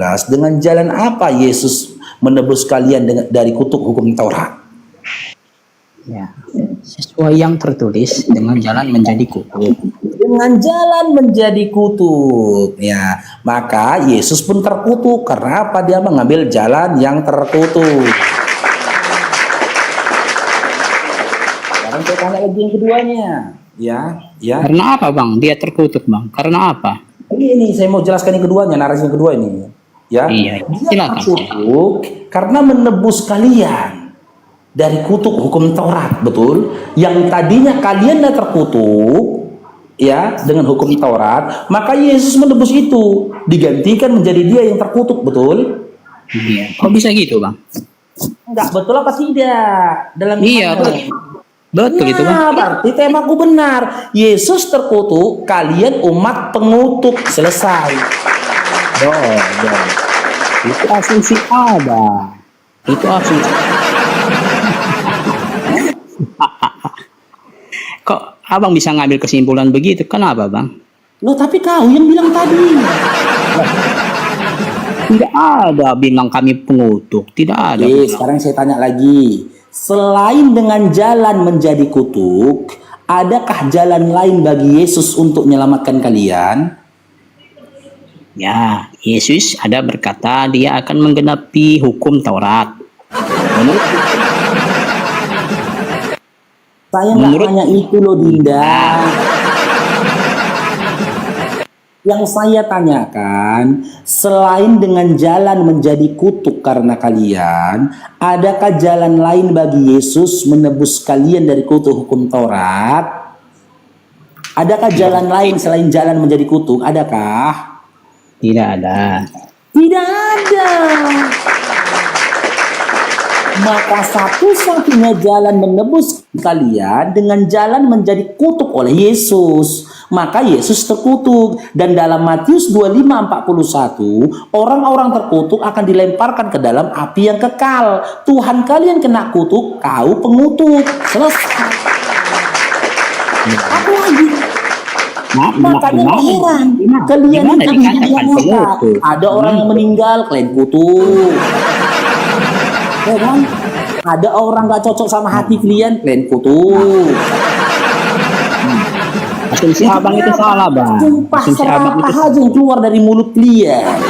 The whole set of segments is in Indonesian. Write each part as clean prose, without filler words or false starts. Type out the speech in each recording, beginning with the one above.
Dengan jalan apa Yesus menebus kalian dari kutuk hukum Taurat? Ya, sesuai yang tertulis, dengan jalan menjadi kutuk. Dengan jalan menjadi kutuk. Ya, maka Yesus pun terkutuk. Karena apa? Dia mengambil jalan yang terkutuk. Sekarang saya tanya lagi yang keduanya. Ya. Karena apa, Bang? Dia terkutuk, Bang. Karena apa? Ini saya mau jelaskan yang keduanya, narasi yang kedua ini. Ya, Iya, dia terkutuk karena menebus kalian dari kutuk hukum Taurat, betul? Yang tadinya kalian dah terkutuk, ya, dengan hukum Taurat, maka Yesus menebus itu, digantikan menjadi dia yang terkutuk, betul? Iya. Kok bisa gitu, Bang? Enggak betul apa tidak? Dalam Iya, betul itu, Bang. Berarti temaku benar. Yesus terkutuk, kalian umat pengutuk. Selesai. Itu asumsi ada. Itu asumsi. Kok abang bisa ngambil kesimpulan begitu? Kenapa, Bang? Loh, tapi kau yang bilang tadi. Tidak ada bilang kami pengutuk. Tidak ada. Oke, sekarang saya tanya lagi. Selain dengan jalan menjadi kutuk, adakah jalan lain bagi Yesus untuk menyelamatkan kalian? Ya, Yesus ada berkata dia akan menggenapi hukum Taurat. Saya nggak tanya itu loh, Dinda. Yang saya tanyakan, selain dengan jalan menjadi kutuk karena kalian, adakah jalan lain bagi Yesus menebus kalian dari kutuk hukum Taurat? Adakah jalan lain selain jalan menjadi kutuk? Adakah? Tidak ada. Tidak ada. Maka satu-satunya jalan menebus kalian dengan jalan menjadi kutuk oleh Yesus. Maka Yesus terkutuk. Dan dalam Matius 25:41, orang-orang terkutuk akan dilemparkan ke dalam api yang kekal. Tuhan kalian kena kutuk, kau pengutuk. Selesai. Apa lagi? Makanya heran, kalian itu nyata. Ada orang yang meninggal, kalian kutuk. Ya kan? Ada orang gak cocok sama hati kalian kutuk. Asumsi abang itu salah, Bang. Asumsi abang itu aja yang keluar dari mulut kalian.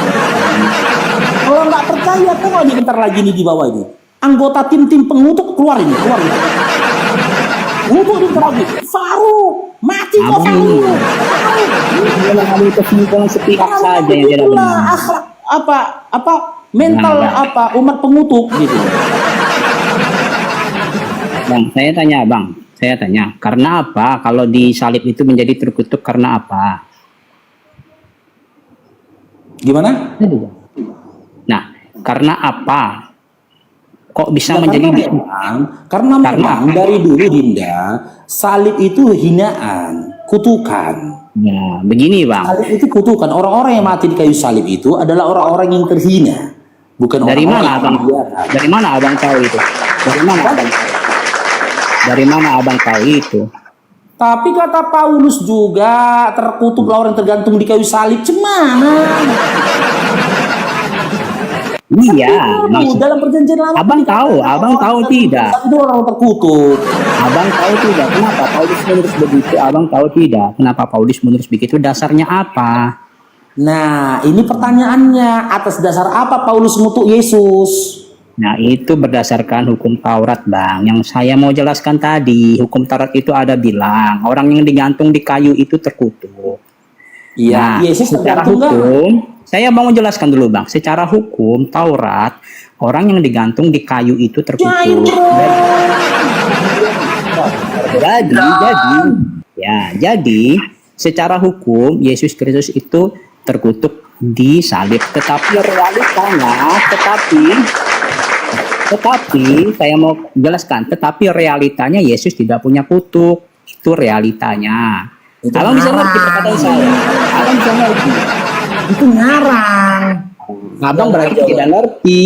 Kalau nggak percaya, kok lagi bentar lagi nih di bawah ini. Anggota tim pengutuk keluar ini. Untuk bentar lagi. Faruk, mati kok Faruk. Dia mengambil kesimpulan sepihak saja yang tidak benar. Apa mental apa umat pengutuk gitu. Bang, saya tanya, karena apa kalau di salib itu menjadi terkutuk, karena apa? Gimana? Nah, karena apa? Kok bisa menjadi karena memang dari dulu, Dinda, salib itu hinaan, kutukan. Ya, begini, Bang. Salib itu kutukan. Orang-orang yang mati di kayu salib itu adalah orang-orang yang terhina. Bukan dari mana, Abang? Dari mana Abang tahu itu? Dari mana Abang tahu itu? Tapi kata Paulus juga terkutuklah orang tergantung di kayu salib. Cemana? Iya, dalam perjanjian lama. Abang tahu tidak? Itu orang terkutuk. Abang tahu tidak? Kenapa Paulus menulis begitu? Abang tahu tidak? Kenapa Paulus menulis begitu? Dasarnya apa? Nah, ini pertanyaannya. Atas dasar apa Paulus mengutuk Yesus? Nah, itu berdasarkan hukum Taurat, Bang. Yang saya mau jelaskan tadi, hukum Taurat itu ada bilang orang yang digantung di kayu itu terkutuk. Iya, nah, Yesus secara hukum, saya mau jelaskan dulu, Bang. Secara hukum Taurat, orang yang digantung di kayu itu terkutuk. Jadi secara hukum Yesus Kristus itu terkutuk di salib. Tetapi saya mau jelaskan, tetapi realitanya Yesus tidak punya kutuk. Itu realitanya. Abang bisa ngerti perkataan saya? Abang bisa ngerti? Itu ngarang. Abang berarti tidak ngerti.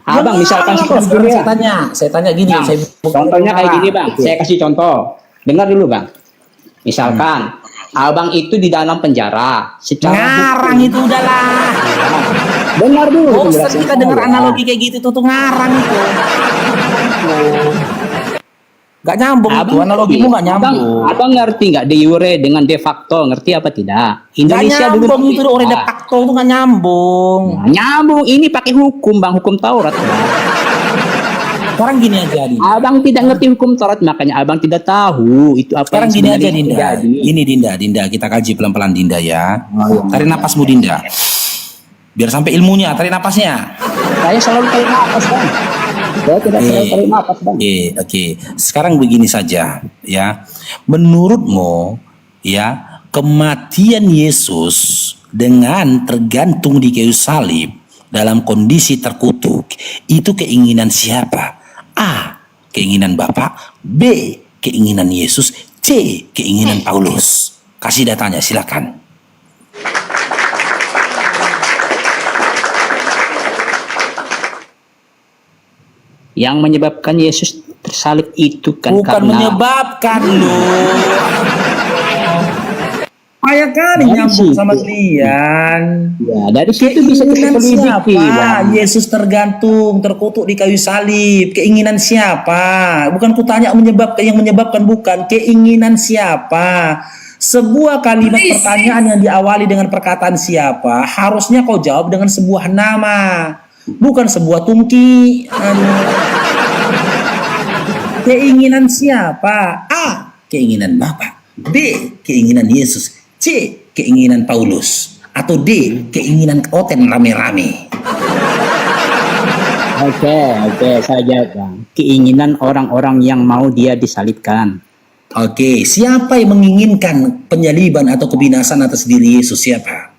Abang misalkan saya tanya gini. Contohnya kayak gini, Bang. Saya kasih contoh. Dengar dulu, Bang. Misalkan abang itu di dalam penjara. Secara Ngarang hukum. itu udahlah. Dengar dulu. Bosan penjelasan kita dengar saya. analogi kayak gitu tuh ngarang itu. Gak nyambung itu, analogimu gak nyambung. Abang ngerti nggak de jure dengan de facto? Ngerti apa tidak? Gak Indonesia dulu nyambung itu orang de Ah, facto itu gak nyambung. nyambung ini pakai hukum bang, hukum Taurat. Sekarang gini aja Dinda. Abang tidak ngerti hukum Taurat, makanya abang tidak tahu itu apa Sekarang yang gini aja sebenarnya Dinda. terjadi. Gini Dinda, kita kaji pelan-pelan Dinda ya. iya. Tarik napasmu Dinda. Biar sampai ilmunya, tarik napasnya. Saya selalu tarik nafas bang. Saya tidak selalu tarik nafas bang. Oke. Sekarang begini saja ya. Menurutmu ya, kematian Yesus dengan tergantung di kayu salib dalam kondisi terkutuk itu keinginan siapa? A. Keinginan Bapak. B. Keinginan Yesus. C. Keinginan Paulus. Kasih datanya silakan. Yang menyebabkan Yesus tersalib itu kan Bukan karena menyebabkan loh. Payah kali Dari nyambung situ. sama kalian. ya, dari situ bisa kita Keinginan selidiki siapa? bang. Yesus tergantung, terkutuk di kayu salib. Keinginan siapa? Bukan kutanya yang menyebabkan bukan. Keinginan siapa? Sebuah kalimat pertanyaan yang diawali dengan perkataan siapa, harusnya kau jawab dengan sebuah nama, bukan sebuah tungki. Aduh. Keinginan siapa? A. Keinginan Bapak. B. Keinginan Yesus. C. Keinginan Paulus. Atau D. Keinginan Oten rame-rame. Oke, saya jawab bang. Keinginan orang-orang yang mau dia disalibkan. Oke, siapa yang menginginkan penyaliban atau kebinasan atas diri Yesus? Siapa?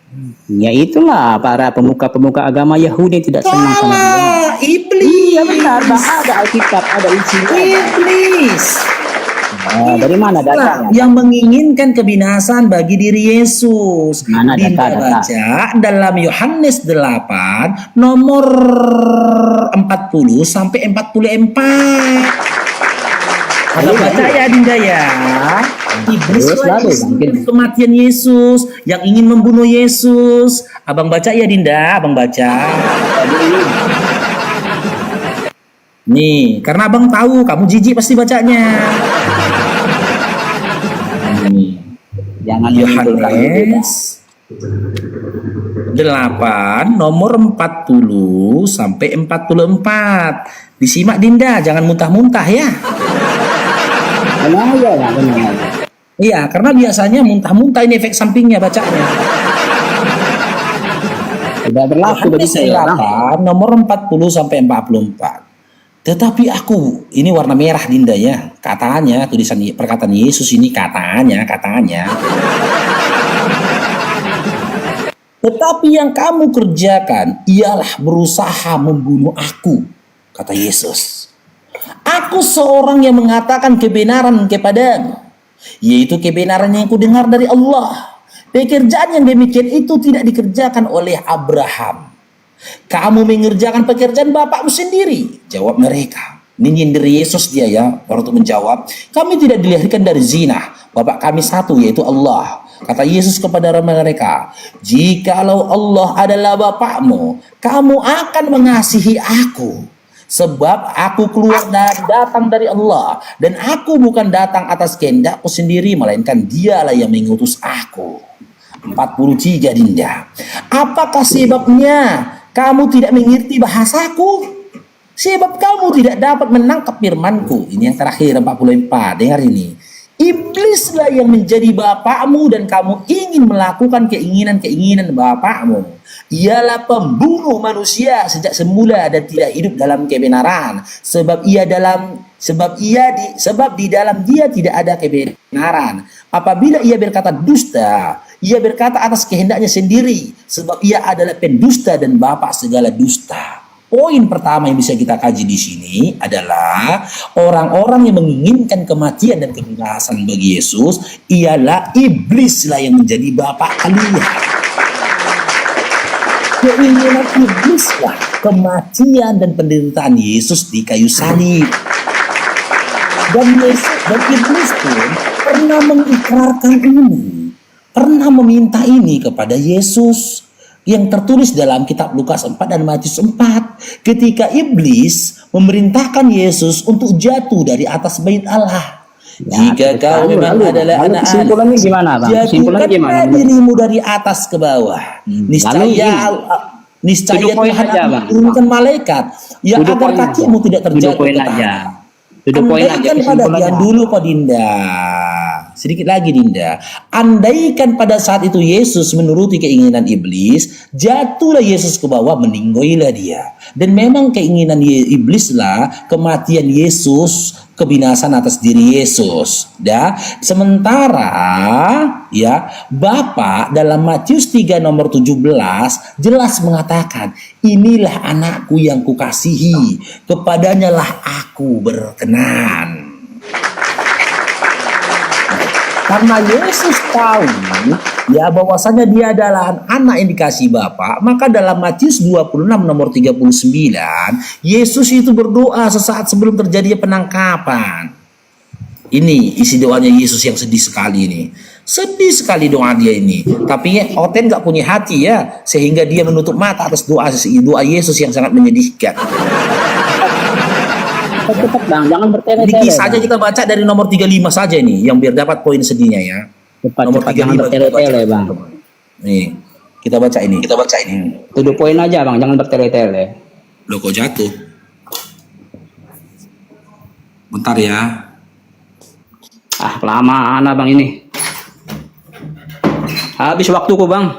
Ya itulah para pemuka-pemuka agama Yahudi yang tidak senang sama dia. Salah, iblis. Iya benar bang, ada Alkitab, ada isinya. Iblis. Dari mana datanya? Yang menginginkan kebinasan bagi diri Yesus. Mana Dinda data? baca dalam Yohanes 8 nomor 40 sampai 44. Kalau baca ya Dinda ya. Iblis Terus lalu, menginginkan kematian Yesus, yang ingin membunuh Yesus. Abang baca ya Dinda, abang baca. Nih, karena abang tahu kamu jijik pasti bacanya. Nih. Jangan menyimpulkan itu, Bang. Yohanes 8 nomor 40 sampai 44. Disimak Dinda, jangan muntah-muntah ya. Benar ya, benar. Iya, karena biasanya muntah-muntah ini efek sampingnya bacanya. Sudah berlaku bagi Yohanes saya. Bang. 8 nomor 40 sampai 44. Tetapi aku, ini warna merah Dinda ya. Katanya tulisan perkataan Yesus ini katanya. Tetapi yang kamu kerjakan ialah berusaha membunuh aku, kata Yesus. Aku seorang yang mengatakan kebenaran kepadamu, yaitu kebenaran yang kudengar dari Allah. Pekerjaan yang demikian itu tidak dikerjakan oleh Abraham. Kamu mengerjakan pekerjaan bapakmu sendiri, jawab mereka. Menyindir Yesus dia ya, waktu menjawab, kami tidak dilahirkan dari zina, bapak kami satu yaitu Allah. Kata Yesus kepada mereka, jikalau Allah adalah bapakmu, kamu akan mengasihi aku. Sebab aku keluar dan datang dari Allah, dan aku bukan datang atas kehendakku sendiri, melainkan dialah yang mengutus aku. 43 Dinda. Apakah sebabnya kamu tidak mengerti bahasaku? Sebab kamu tidak dapat menangkap firmanku. Ini yang terakhir 44. Dengar ini. Iblislah yang menjadi bapakmu dan kamu ingin melakukan keinginan-keinginan bapakmu. Ialah pembunuh manusia sejak semula dan tidak hidup dalam kebenaran. Sebab di dalam dia tidak ada kebenaran. Apabila ia berkata dusta, ia berkata atas kehendaknya sendiri, sebab ia adalah pendusta dan bapak segala dusta. Poin pertama yang bisa kita kaji di sini adalah orang-orang yang menginginkan kematian dan kebinasan bagi Yesus ialah iblislah yang menjadi bapak kalian. Keinginan iblislah kematian dan penderitaan Yesus di kayu salib. Dan Yesus dan iblis pun pernah mengikrarkan ini. pernah meminta ini kepada Yesus yang tertulis dalam kitab Lukas 4 dan Matius 4 ketika iblis memerintahkan Yesus untuk jatuh dari atas bait Allah. Jika kau memang adalah anak kesimpulannya gimana, Bang? Kesimpulannya gimana? jatuhkanlah dirimu dari atas ke bawah. Niscaya To the point Tuhan aja, akan Bang. menurunkan malaikat ya To the agar point kakimu aja. tidak To the terjatuh point ke aja. tanah. To the point aja, Andaikan pada kesimpulannya. diam dulu Pak Dinda. Sedikit lagi Dinda. Andaikan pada saat itu Yesus menuruti keinginan iblis, jatuhlah Yesus ke bawah, meninggoilah dia. Dan memang keinginan iblislah kematian Yesus, kebinasan atas diri Yesus. Ya. Sementara ya Bapa dalam Matius 3 nomor 17 jelas mengatakan, inilah anakku yang kukasihi, kepadanya lah aku berkenan. Karena Yesus tahu ya bahwasanya dia adalah anak yang dikasihi Bapa, maka dalam Matius 26 nomor 39 Yesus itu berdoa sesaat sebelum terjadinya penangkapan. Ini isi doanya Yesus yang sedih sekali ini. Sedih sekali doa dia ini. Tapi Oten gak punya hati ya, sehingga dia menutup mata atas doa Yesus yang sangat menyedihkan. Cepat Bang, jangan Ini bertele-tele. kisahnya Bang. kita baca dari nomor 35 saja nih, yang biar dapat poin sedihnya ya. Cepat, jangan bertele-tele, Bang. Nih, kita baca ini. To the point aja, Bang, jangan bertele-tele. Loh kok jatuh? Bentar ya. Ah, kelamaan Bang ini. Habis waktuku, Bang.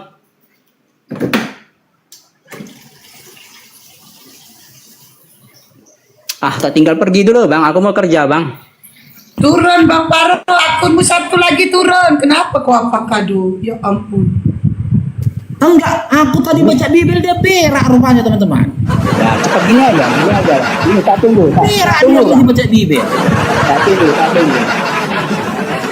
Ah, tak tinggal pergi dulu, Bang. Aku mau kerja, Bang. Turun Bang Paro, akunmu satu lagi turun. Kenapa kau avocado? Ya ampun. Enggak, aku tadi baca Bibel dia berak rupanya teman-teman. Ya, cepat gini aja. Ini tak tunggu. Berak dia lagi baca Bibel. Tak tunggu.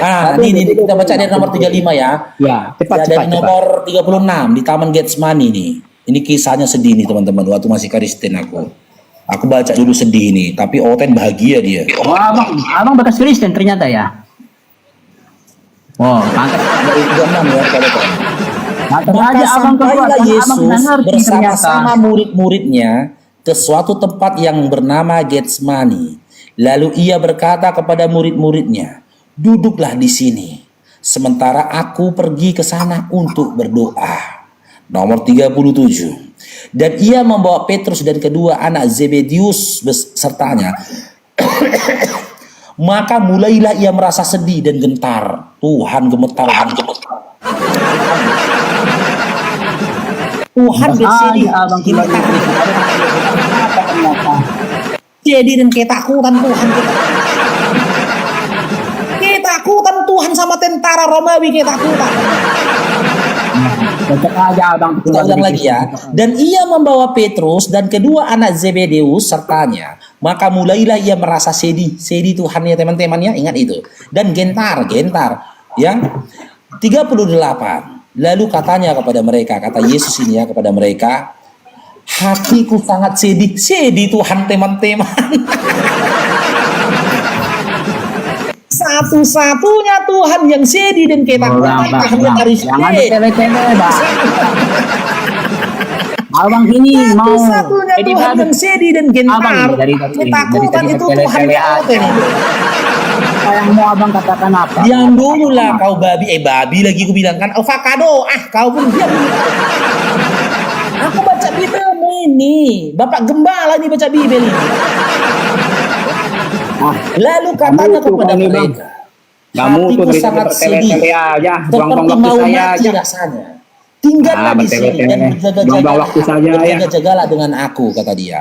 Ah, ini kita baca dari nomor 35 ya. Ya, cepat. Dari nomor 36 di Taman Getsemani nih. Ini kisahnya sedih nih teman-teman. Waktu masih Kristen aku. Aku baca dulu sedih nih, tapi Oten bahagia dia. Oh, abang bekas Kristen ternyata ya. Oh, mantap. Dari 36 ya kalau Mantap Maka aja abang keluar. sampailah Abang Yesus nggak ngerti bersama-sama ternyata. murid-muridnya ke suatu tempat yang bernama Getsemani. Lalu ia berkata kepada murid-muridnya, duduklah di sini, sementara aku pergi ke sana untuk berdoa. Nomor 37. Dan ia membawa Petrus dan kedua anak Zebedius besertanya. Maka mulailah ia merasa sedih dan gentar. Tuhan gemetar. Tuhan bersedih. Abang keluar. Jadi dan ketakutan Tuhan. Ketakutan Tuhan sama tentara Romawi ketakutan. Cocok aja abang. Kita ulang lagi ya. Dan ia membawa Petrus dan kedua anak Zebedeus sertanya. Maka mulailah ia merasa sedih. Sedih Tuhan ya teman-teman ya. Ingat itu. Dan gentar. Ya. 38. Lalu katanya kepada mereka. Kata Yesus ini ya kepada mereka. Hatiku sangat sedih. Sedih Tuhan teman-teman. Satu-satunya Tuhan yang sedih dan ketakutan hanya Karis. Jangan tele-tele, Bang. Abang ini mau Satu-satunya jadi Tuhan badut. yang sedih dan gentar. Abang dari Ketakutan itu Tuhan tele-tele kau. aja. Apa yang mau abang katakan apa? Diam dulu lah kau babi. Babi lagi ku bilang kan. Avocado. Kau pun diam. Aku baca Bibel ini. Bapak gembala ini baca Bibel ini. Lalu katanya kepada mereka. Kamu tuh hatiku sangat sedih. bertele-tele aja. Buang-buang Seperti waktu mau saya mati aja. rasanya. Tinggallah di sini dan Buang-buang waktu saja ya. berjaga-jagalah dengan aku, kata dia.